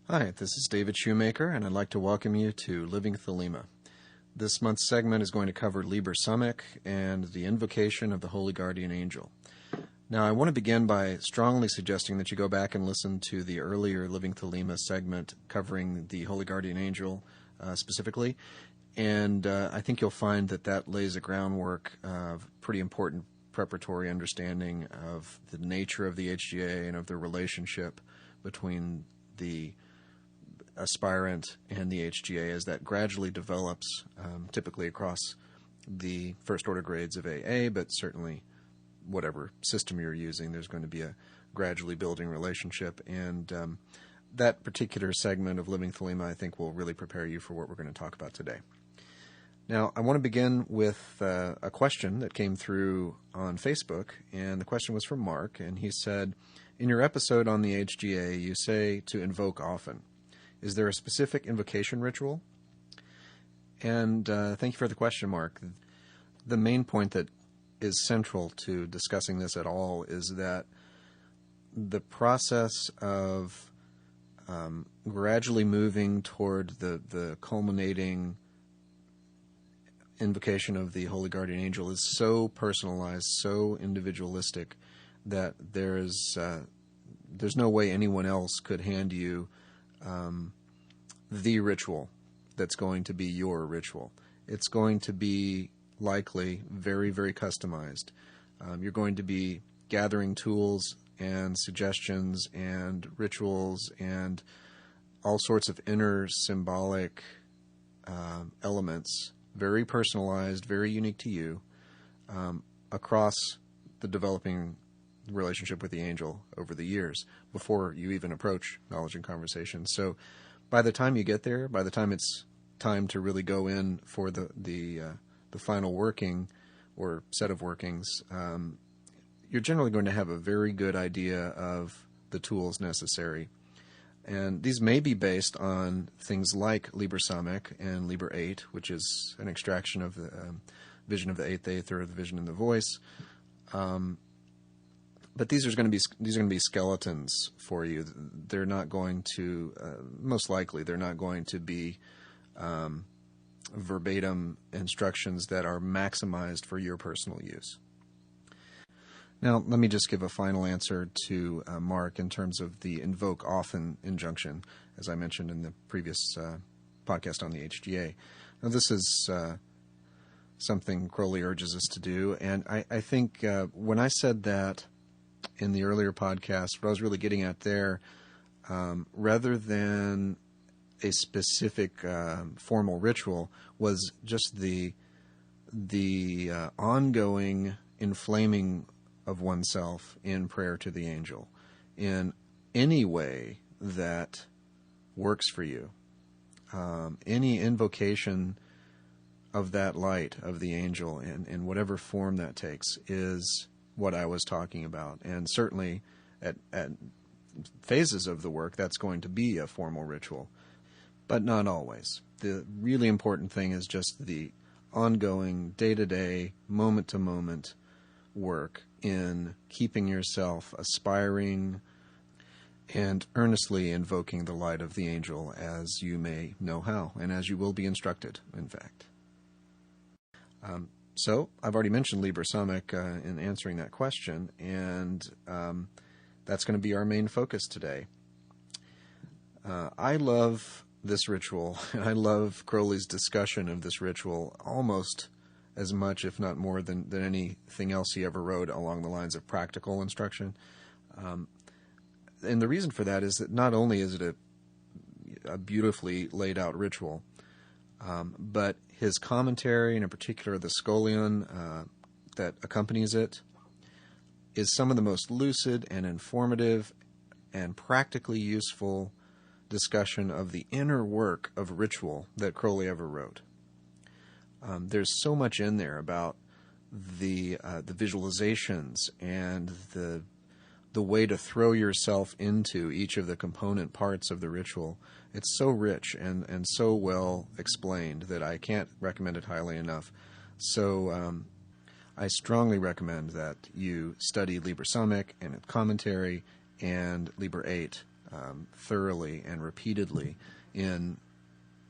Hi, this is David Shoemaker, and I'd like to welcome you to Living Thelema. This month's segment is going to cover Liber Samekh and the invocation of the Holy Guardian Angel. Now, I want to begin by strongly suggesting that you go back and listen to the earlier Living Thelema segment covering the Holy Guardian Angel specifically, and I think you'll find that that lays a groundwork of pretty important preparatory understanding of the nature of the HGA and of the relationship between the aspirant and the HGA as that gradually develops, typically across the first order grades of AA, but certainly whatever system you're using, there's going to be a gradually building relationship. And that particular segment of Living Thelema, I think, will really prepare you for what we're going to talk about today. Now, I want to begin with a question that came through on Facebook, and the question was from Mark, and he said, in your episode on the HGA, you say to invoke often. Is there a specific invocation ritual? And thank you for the question, Mark. The main point that is central to discussing this at all is that the process of gradually moving toward the culminating invocation of the Holy Guardian Angel is so personalized, so individualistic, that there's no way anyone else could hand you the ritual that's going to be your ritual. It's going to be likely very, very customized. You're going to be gathering tools and suggestions and rituals and all sorts of inner symbolic elements, very personalized, very unique to you, across the developing relationship with the angel over the years before you even approach knowledge and conversation. So by the time you get there, by the time it's time to really go in for the final working or set of workings, you're generally going to have a very good idea of the tools necessary. And these may be based on things like Liber Samekh and Liber 8, which is an extraction of the vision of the eighth aether, or the vision in the voice. But these are going to be skeletons for you. They're not going to, most likely, they're not going to be verbatim instructions that are maximized for your personal use. Now, let me just give a final answer to Mark in terms of the invoke often injunction, as I mentioned in the previous podcast on the HGA. Now, this is something Crowley urges us to do, and I think when I said that in the earlier podcast, what I was really getting at there, rather than a specific formal ritual, was just the ongoing inflaming of oneself in prayer to the angel in any way that works for you. Any invocation of that light of the angel in whatever form that takes is what I was talking about. And certainly at phases of the work, that's going to be a formal ritual, but not always. The really important thing is just the ongoing, day-to-day, moment-to-moment work in keeping yourself aspiring and earnestly invoking the light of the angel as you may know how, and as you will be instructed, in fact. So, I've already mentioned Liber Samekh in answering that question, and that's going to be our main focus today. I love this ritual, and I love Crowley's discussion of this ritual almost as much, if not more, than anything else he ever wrote along the lines of practical instruction. And the reason for that is that not only is it a beautifully laid out ritual, but his commentary, and in particular the scholion that accompanies it, is some of the most lucid and informative and practically useful discussion of the inner work of ritual that Crowley ever wrote. There's so much in there about the visualizations and the way to throw yourself into each of the component parts of the ritual. It's so rich and so well explained that I can't recommend it highly enough. So I strongly recommend that you study Liber Samekh and its commentary and Liber 8 thoroughly and repeatedly in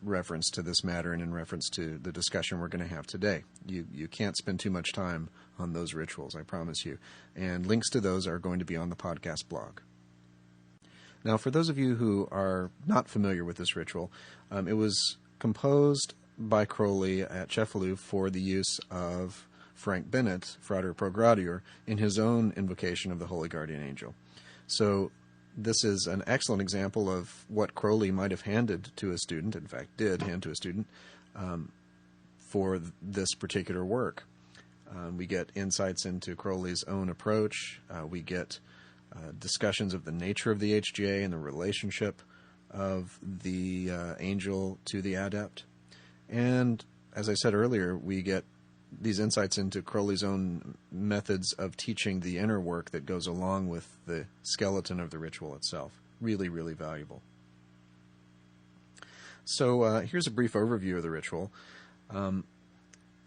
reference to this matter and in reference to the discussion we're going to have today. You can't spend too much time on those rituals, I promise you. And links to those are going to be on the podcast blog. Now, for those of you who are not familiar with this ritual, it was composed by Crowley at Cefalù for the use of Frank Bennett, Frater Pro Gratior, in his own invocation of the Holy Guardian Angel. So this is an excellent example of what Crowley might have handed to a student, in fact did hand to a student, for this particular work. We get insights into Crowley's own approach. We get discussions of the nature of the HGA and the relationship of the angel to the adept. And as I said earlier, we get these insights into Crowley's own methods of teaching the inner work that goes along with the skeleton of the ritual itself. Really, really valuable. So here's a brief overview of the ritual.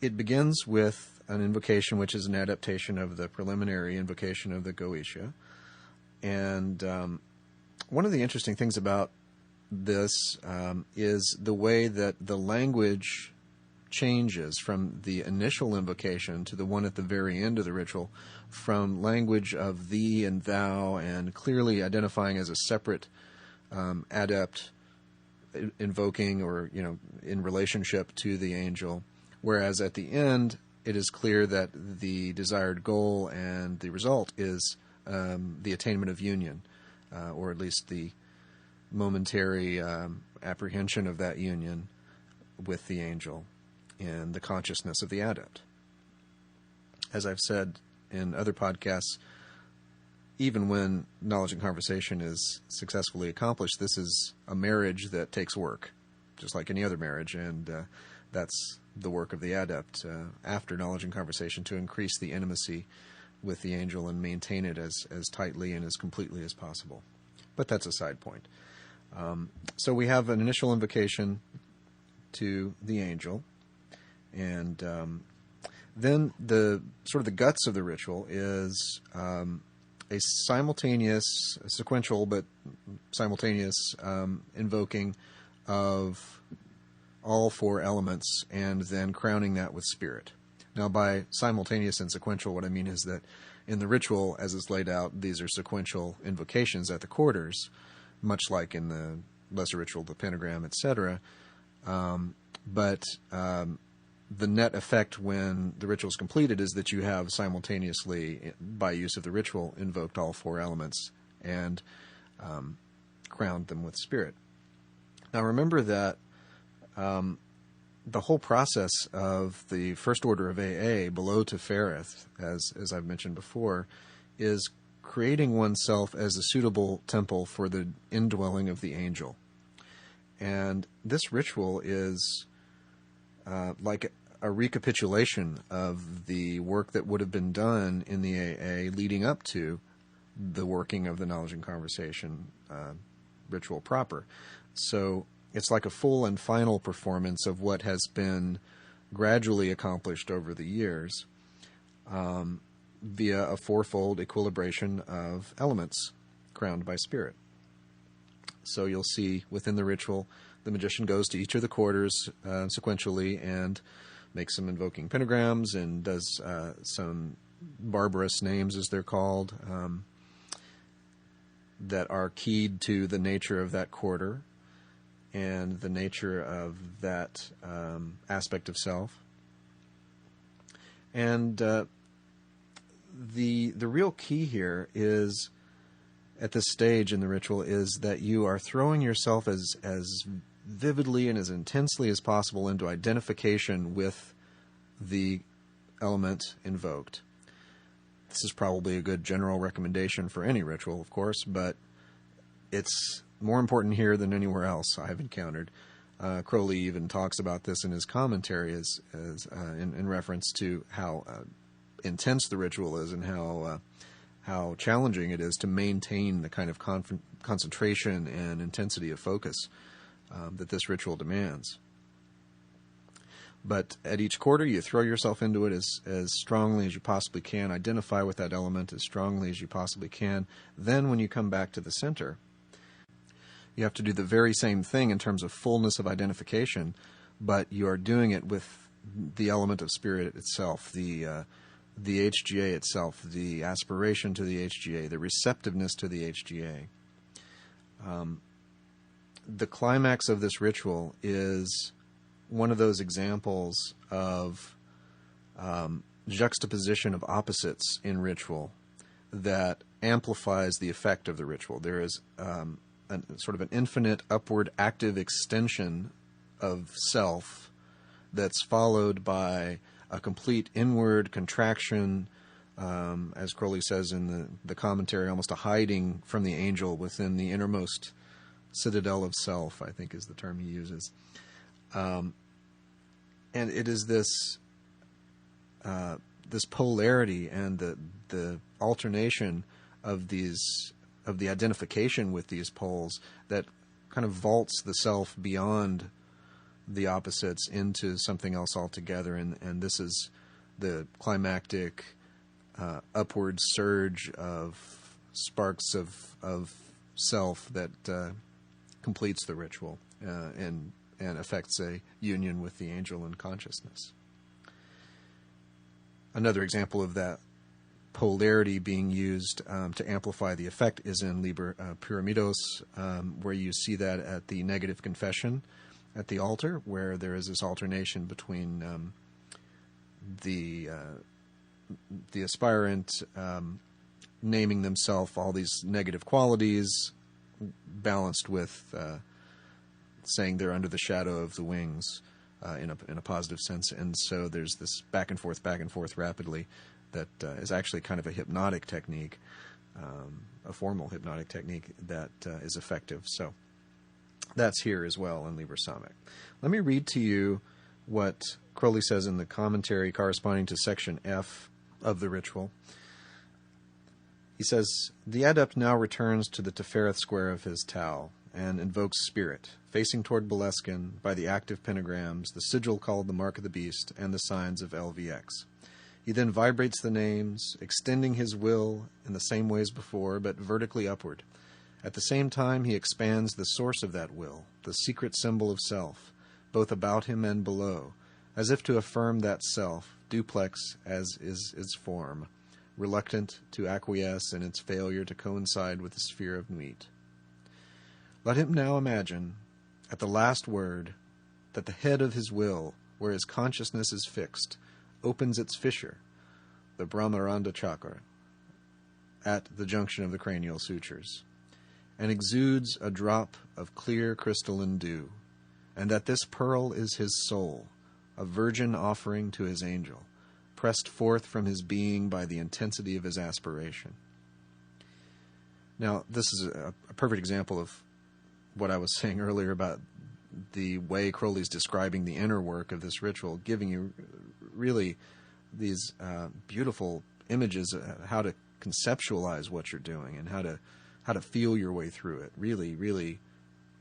It begins with an invocation, which is an adaptation of the preliminary invocation of the Goetia. And one of the interesting things about this is the way that the language changes from the initial invocation to the one at the very end of the ritual, from language of thee and thou and clearly identifying as a separate adept invoking or, in relationship to the angel, whereas at the end it is clear that the desired goal and the result is the attainment of union, or at least the momentary apprehension of that union with the angel in the consciousness of the adept. As I've said in other podcasts, even when knowledge and conversation is successfully accomplished, this is a marriage that takes work, just like any other marriage, and that's the work of the adept after knowledge and conversation, to increase the intimacy with the angel and maintain it as tightly and as completely as possible. But that's a side point. So we have an initial invocation to the angel, and then the sort of the guts of the ritual is a simultaneous, sequential but simultaneous invoking of all four elements, and then crowning that with spirit. Now, by simultaneous and sequential, what I mean is that in the ritual, as it's laid out, these are sequential invocations at the quarters, much like in the lesser ritual, the pentagram, etc. But the net effect when the ritual is completed is that you have simultaneously, by use of the ritual, invoked all four elements and crowned them with spirit. Now, remember that the whole process of the first order of AA, below Tefereth, as I've mentioned before, is creating oneself as a suitable temple for the indwelling of the angel. And this ritual is like a recapitulation of the work that would have been done in the AA leading up to the working of the knowledge and conversation ritual proper. So it's like a full and final performance of what has been gradually accomplished over the years via a fourfold equilibration of elements crowned by spirit. So you'll see within the ritual, the magician goes to each of the quarters sequentially and makes some invoking pentagrams and does some barbarous names, as they're called, that are keyed to the nature of that quarter and the nature of that aspect of self. And the real key here is, at this stage in the ritual, is that you are throwing yourself as vividly and as intensely as possible into identification with the element invoked. This is probably a good general recommendation for any ritual, of course, but it's more important here than anywhere else I've encountered. Crowley even talks about this in his commentary as in reference to how intense the ritual is and how challenging it is to maintain the kind of concentration and intensity of focus that this ritual demands. But at each quarter, you throw yourself into it as strongly as you possibly can, identify with that element as strongly as you possibly can. Then when you come back to the center, You have to do the very same thing in terms of fullness of identification, but you are doing it with the element of spirit itself, the HGA itself, the aspiration to the HGA, the receptiveness to the HGA. The climax of this ritual is one of those examples of juxtaposition of opposites in ritual that amplifies the effect of the ritual. There is sort of an infinite upward active extension of self that's followed by a complete inward contraction, as Crowley says in the commentary, almost a hiding from the angel within the innermost citadel of self, I think is the term he uses. And it is this polarity and the alternation of the identification with these poles that kind of vaults the self beyond the opposites into something else altogether, and this is the climactic upward surge of sparks of self that completes the ritual and affects a union with the angel in consciousness. Another example of that polarity being used to amplify the effect is in Liber Pyramidos, where you see that at the negative confession at the altar, where there is this alternation between the aspirant naming themselves all these negative qualities, balanced with saying they're under the shadow of the wings in a positive sense. And so there's this back and forth rapidly that is actually kind of a hypnotic technique, a formal hypnotic technique that is effective. So that's here as well in Liber Samekh. Let me read to you what Crowley says in the commentary corresponding to section F of the ritual. He says, "The adept now returns to the Tefereth square of his Tau and invokes spirit, facing toward Boleskine by the active pentagrams, the sigil called the Mark of the Beast, and the signs of LVX. He then vibrates the names, extending his will in the same way as before, but vertically upward. At the same time, he expands the source of that will, the secret symbol of self, both about him and below, as if to affirm that self, duplex as is its form, reluctant to acquiesce in its failure to coincide with the sphere of Nuit. Let him now imagine, at the last word, that the head of his will, where his consciousness is fixed, opens its fissure, the Brahmaranda chakra, at the junction of the cranial sutures, and exudes a drop of clear crystalline dew, and that this pearl is his soul, a virgin offering to his angel, pressed forth from his being by the intensity of his aspiration." Now, this is a perfect example of what I was saying earlier about the way Crowley's describing the inner work of this ritual, giving you really these beautiful images of how to conceptualize what you're doing and how to feel your way through it, really, really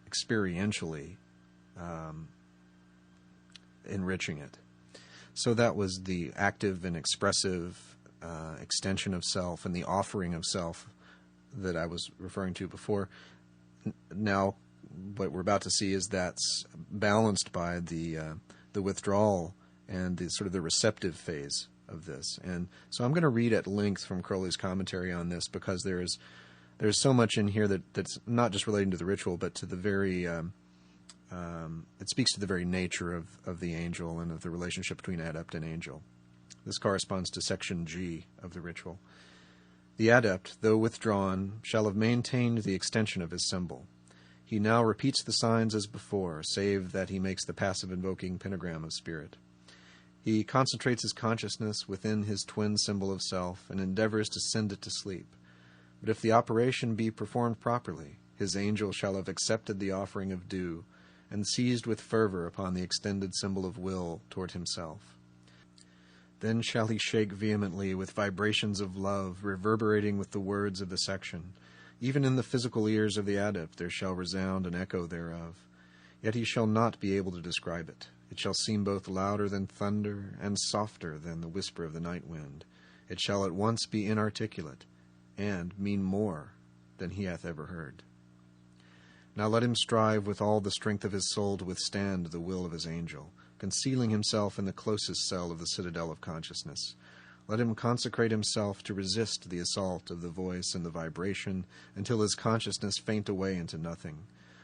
experientially enriching it. So that was the active and expressive extension of self and the offering of self that I was referring to before. Now, what we're about to see is that's balanced by the withdrawal and the sort of the receptive phase of this. And so I'm going to read at length from Crowley's commentary on this, because there's so much in here that's not just relating to the ritual, but to the very it speaks to the very nature of the angel and of the relationship between adept and angel. This corresponds to section G of the ritual. "The adept, though withdrawn, shall have maintained the extension of his symbol. He now repeats the signs as before, save that he makes the passive invoking pentagram of spirit. He concentrates his consciousness within his twin symbol of self and endeavors to send it to sleep. But if the operation be performed properly, his angel shall have accepted the offering of dew and seized with fervor upon the extended symbol of will toward himself. Then shall he shake vehemently with vibrations of love, reverberating with the words of the section. Even in the physical ears of the adept there shall resound an echo thereof. Yet he shall not be able to describe it. It shall seem both louder than thunder and softer than the whisper of the night wind. It shall at once be inarticulate and mean more than he hath ever heard." Now let him strive with all the strength of his soul to withstand the will of his angel, concealing himself in the closest cell of the citadel of consciousness. Let him consecrate himself to resist the assault of the voice and the vibration until his consciousness faint away into nothing.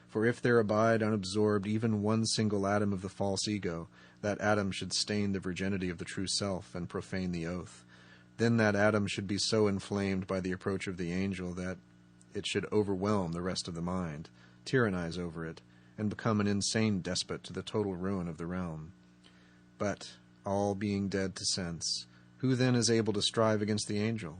For if there abide unabsorbed even one single atom of the false ego, that atom should stain the virginity of the true self and profane the oath. Then that atom should be so inflamed by the approach of the angel that it should overwhelm the rest of the mind, tyrannize over it, and become an insane despot to the total ruin of the realm. But, all being dead to sense, who then is able to strive against the angel?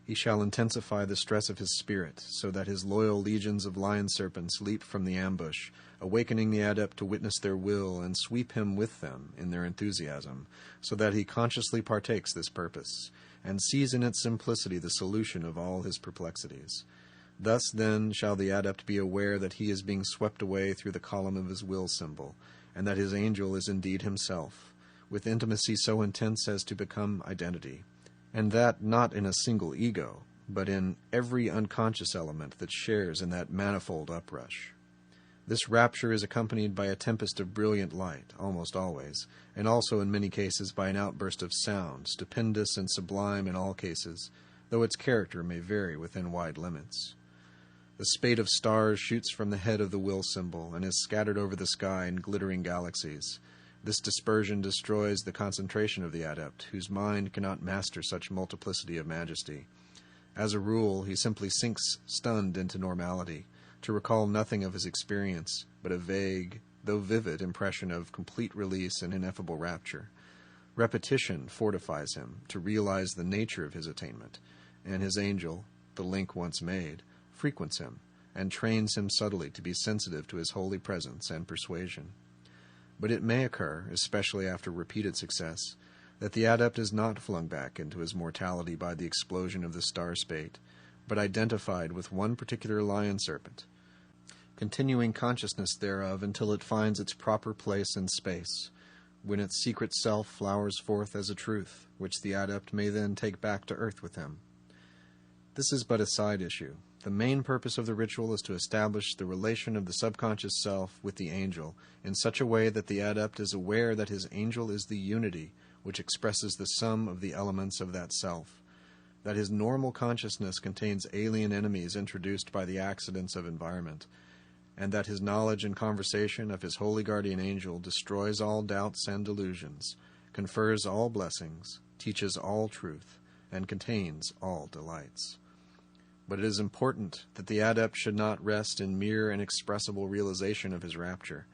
He shall intensify the stress of his spirit, so that his loyal legions of lion-serpents leap from the ambush, awakening the adept to witness their will and sweep him with them in their enthusiasm, so that he consciously partakes this purpose, and sees in its simplicity the solution of all his perplexities. Thus, then, shall the adept be aware that he is being swept away through the column of his will symbol, and that his angel is indeed himself, with intimacy so intense as to become identity, and that not in a single ego, but in every unconscious element that shares in that manifold uprush. This rapture is accompanied by a tempest of brilliant light, almost always, and also in many cases by an outburst of sound, stupendous and sublime in all cases, though its character may vary within wide limits. The spate of stars shoots from the head of the will symbol and is scattered over the sky in glittering galaxies. This dispersion destroys the concentration of the adept, whose mind cannot master such multiplicity of majesty. As a rule, he simply sinks stunned into normality, to recall nothing of his experience, but a vague, though vivid, impression of complete release and ineffable rapture. Repetition fortifies him to realize the nature of his attainment, and his angel, the link once made, frequents him, and trains him subtly to be sensitive to his holy presence and persuasion. But it may occur, especially after repeated success, that the adept is not flung back into his mortality by the explosion of the star spate, but identified with one particular lion serpent, continuing consciousness thereof until it finds its proper place in space, when its secret self flowers forth as a truth, which the adept may then take back to earth with him. This is but a side issue. The main purpose of the ritual is to establish the relation of the subconscious self with the angel in such a way that the adept is aware that his angel is the unity which expresses the sum of the elements of that self, that his normal consciousness contains alien enemies introduced by the accidents of environment, and that his knowledge and conversation of his holy guardian angel destroys all doubts and delusions, confers all blessings, teaches all truth, and contains all delights. But it is important that the adept should not rest in mere inexpressible realization of his rapture,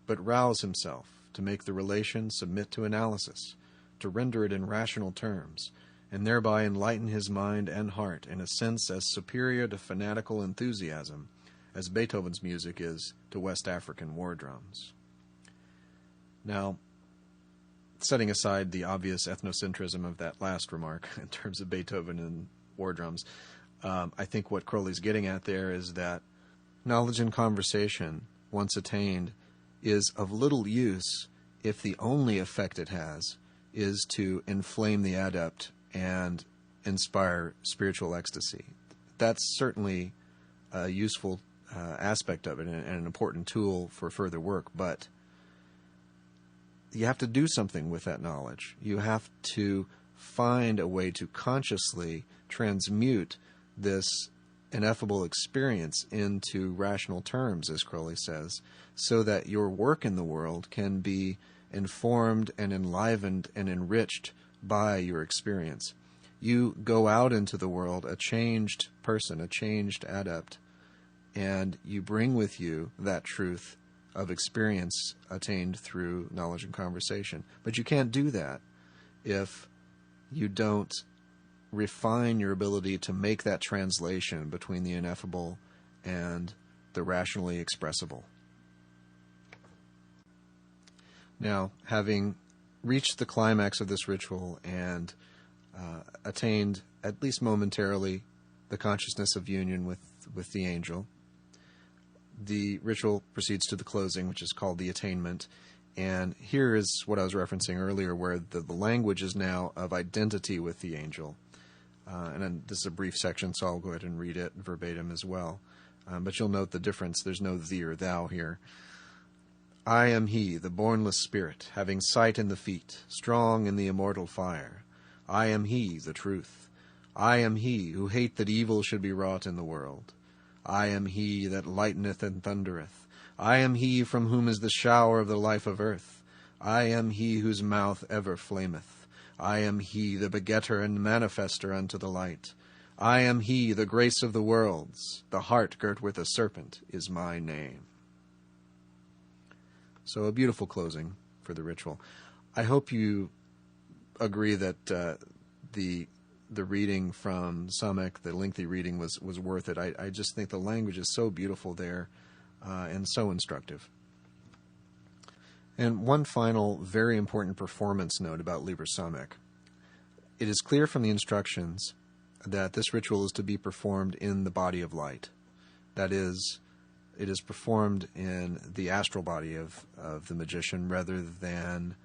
but rouse himself to make the relation submit to analysis, to render it in rational terms, and thereby enlighten his mind and heart in a sense as superior to fanatical enthusiasm as Beethoven's music is to West African war drums. Now, setting aside the obvious ethnocentrism of that last remark in terms of Beethoven and war drums, I think what Crowley's getting at there is that knowledge and conversation, once attained, is of little use if the only effect it has is to inflame the adept and inspire spiritual ecstasy. That's certainly a useful aspect of it and an important tool for further work, but you have to do something with that knowledge. You have to find a way to consciously transmute this ineffable experience into rational terms, as Crowley says, so that your work in the world can be informed and enlivened and enriched by your experience. You go out into the world a changed person, a changed adept, and you bring with you that truth of experience attained through knowledge and conversation. But you can't do that if you don't refine your ability to make that translation between the ineffable and the rationally expressible. Now, having reached the climax of this ritual and attained, at least momentarily, the consciousness of union with the angel, the ritual proceeds to the closing, which is called the Attainment. And here is what I was referencing earlier, where the language is now of identity with the angel. And then this is a brief section, so I'll go ahead and read it verbatim as well. but you'll note the difference. There's no thee or thou here. I am he, the bornless spirit, having sight in the feet, strong in the immortal fire. I am he, the truth. I am he who hate that evil should be wrought in the world. I am he that lighteneth and thundereth. I am he from whom is the shower of the life of earth. I am he whose mouth ever flameth. I am he, the begetter and manifester unto the light. I am he, the grace of the worlds. The heart girt with a serpent is my name. So a beautiful closing for the ritual. I hope you agree that the reading from Samekh, the lengthy reading, was worth it. I just think the language is so beautiful there and so instructive. And one final very important performance note about Liber Samekh. It is clear from the instructions that this ritual is to be performed in the body of light. That is, it is performed in the astral body of the magician rather than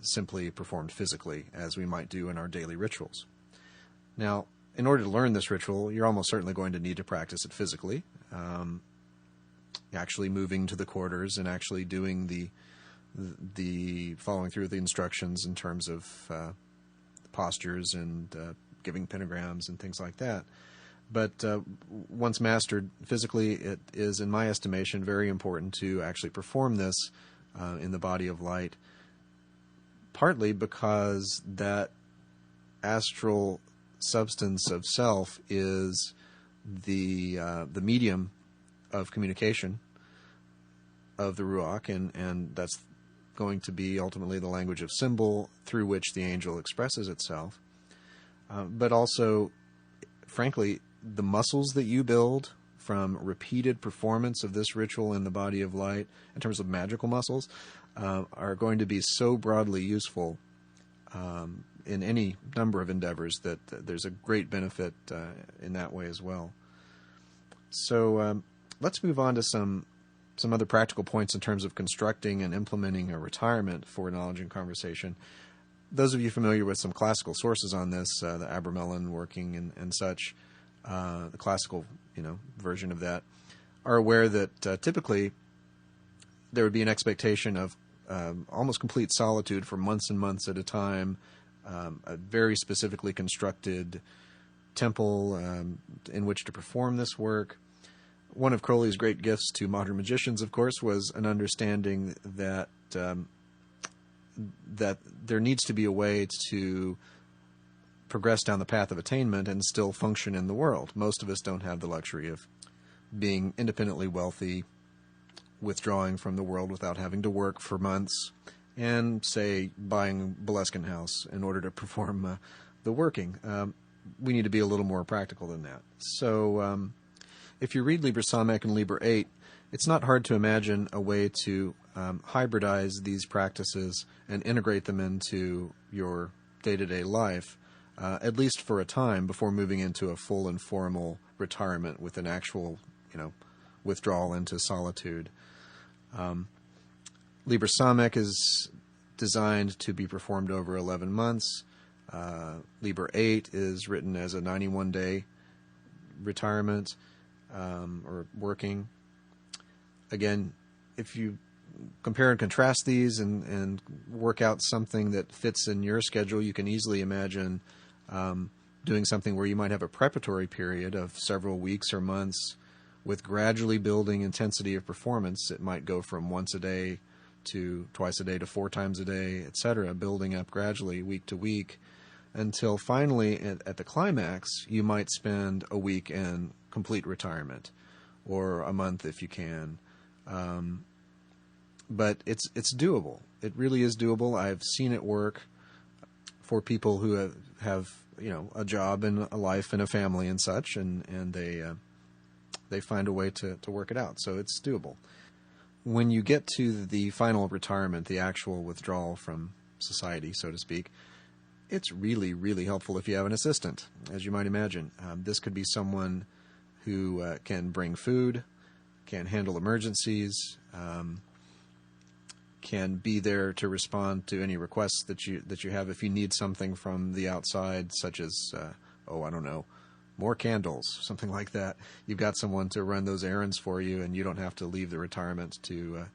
simply performed physically, as we might do in our daily rituals. Now, in order to learn this ritual, you're almost certainly going to need to practice it physically, actually moving to the quarters and actually doing the following through the instructions in terms of postures and giving pentagrams and things like that. But once mastered physically, it is, in my estimation, very important to actually perform this in the body of light, partly because that astral substance of self is the medium of communication of the Ruach, and that's going to be ultimately the language of symbol through which the angel expresses itself. But also, frankly, the muscles that you build from repeated performance of this ritual in the body of light, in terms of magical muscles, are going to be so broadly useful in any number of endeavors that there's a great benefit in that way as well. So let's move on to some other practical points in terms of constructing and implementing a retirement for knowledge and conversation. Those of you familiar with some classical sources on this, the Abramelin working and such, the classical version of that, are aware that typically there would be an expectation of almost complete solitude for months and months at a time, a very specifically constructed temple in which to perform this work. One of Crowley's great gifts to modern magicians, of course, was an understanding that that there needs to be a way to progress down the path of attainment and still function in the world. Most of us don't have the luxury of being independently wealthy, withdrawing from the world without having to work for months, and, say, buying a Boleskine house in order to perform the working. We need to be a little more practical than that. So if you read Liber Samekh and Liber 8, it's not hard to imagine a way to hybridize these practices and integrate them into your day-to-day life, at least for a time, before moving into a full and formal retirement with an actual, withdrawal into solitude. Liber Samekh is designed to be performed over 11 months. Liber 8 is written as a 91-day retirement or working. Again, if you compare and contrast these and work out something that fits in your schedule, you can easily imagine doing something where you might have a preparatory period of several weeks or months with gradually building intensity of performance. It might go from once a day to twice a day to 4 times a day, etc., building up gradually week to week until finally at the climax you might spend a week in complete retirement, or a month if you can. But it's doable. It really is doable. I've seen it work for people who have a job and a life and a family and such, and they find a way to work it out. So it's doable. When you get to the final retirement, the actual withdrawal from society, so to speak, it's really, really helpful if you have an assistant, as you might imagine. This could be someone who can bring food, can handle emergencies, can be there to respond to any requests that you have if you need something from the outside, such as more candles, something like that. You've got someone to run those errands for you, and you don't have to leave the retirement to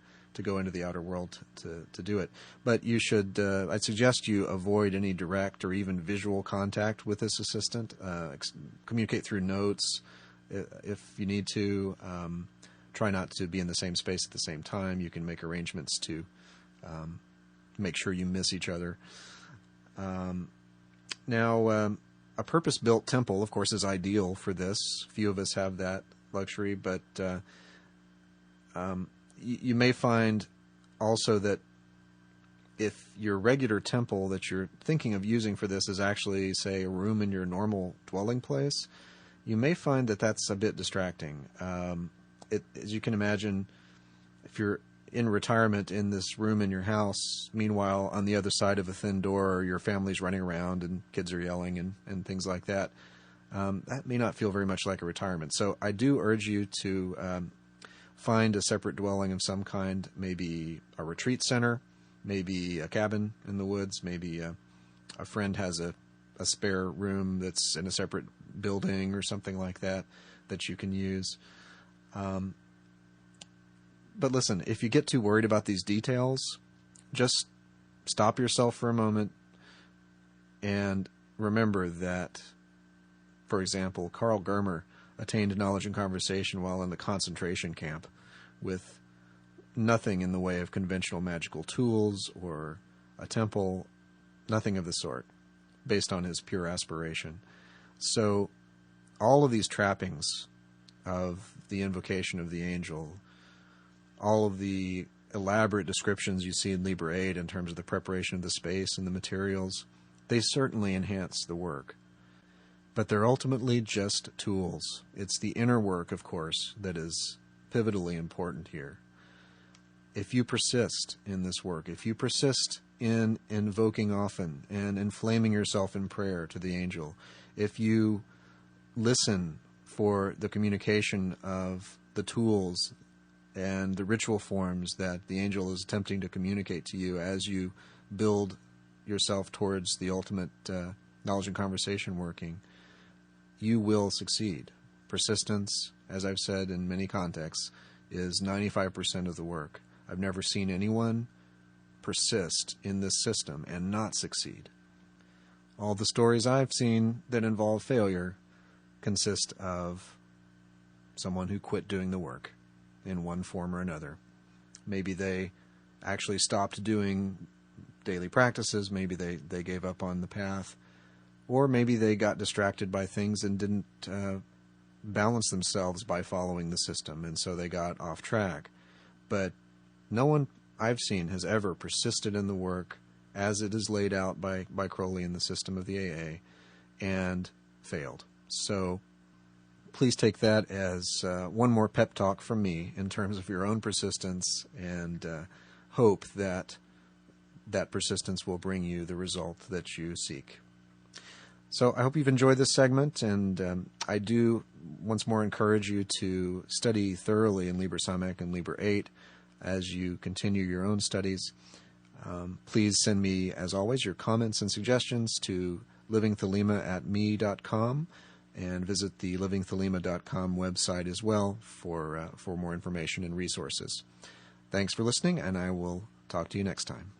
go into the outer world to do it. But you should, I'd suggest you avoid any direct or even visual contact with this assistant. Communicate through notes if you need to. Try not to be in the same space at the same time. You can make arrangements to make sure you miss each other. Now, a purpose-built temple, of course, is ideal for this. Few of us have that luxury, but you may find also that if your regular temple that you're thinking of using for this is actually, say, a room in your normal dwelling place, you may find that that's a bit distracting. As you can imagine, if you're in retirement in this room in your house, meanwhile, on the other side of a thin door, your family's running around and kids are yelling and things like that, that may not feel very much like a retirement. So I do urge you to find a separate dwelling of some kind, maybe a retreat center, maybe a cabin in the woods, maybe a friend has a spare room that's in a separate building or something like that that you can use. But listen, if you get too worried about these details, just stop yourself for a moment and remember that, for example, Carl Germer attained knowledge and conversation while in the concentration camp with nothing in the way of conventional magical tools or a temple, nothing of the sort, based on his pure aspiration. So all of these trappings of the invocation of the angel, all of the elaborate descriptions you see in Liber 8 in terms of the preparation of the space and the materials, they certainly enhance the work. But they're ultimately just tools. It's the inner work, of course, that is pivotally important here. If you persist in this work, if you persist in invoking often and inflaming yourself in prayer to the angel, if you listen for the communication of the tools and the ritual forms that the angel is attempting to communicate to you as you build yourself towards the ultimate knowledge and conversation working, you will succeed. Persistence, as I've said in many contexts, is 95% of the work. I've never seen anyone persist in this system and not succeed. All the stories I've seen that involve failure consist of someone who quit doing the work in one form or another. Maybe they actually stopped doing daily practices, maybe they gave up on the path, or maybe they got distracted by things and didn't balance themselves by following the system, and so they got off track. But no one I've seen has ever persisted in the work as it is laid out by Crowley in the system of the AA and failed. So please take that as one more pep talk from me in terms of your own persistence, and hope that that persistence will bring you the result that you seek. So I hope you've enjoyed this segment, and I do once more encourage you to study thoroughly in Liber Samekh and Liber 8 as you continue your own studies. Please send me, as always, your comments and suggestions to livingthelema@me.com, and visit the livingthelema.com website as well for more information and resources. Thanks for listening, and I will talk to you next time.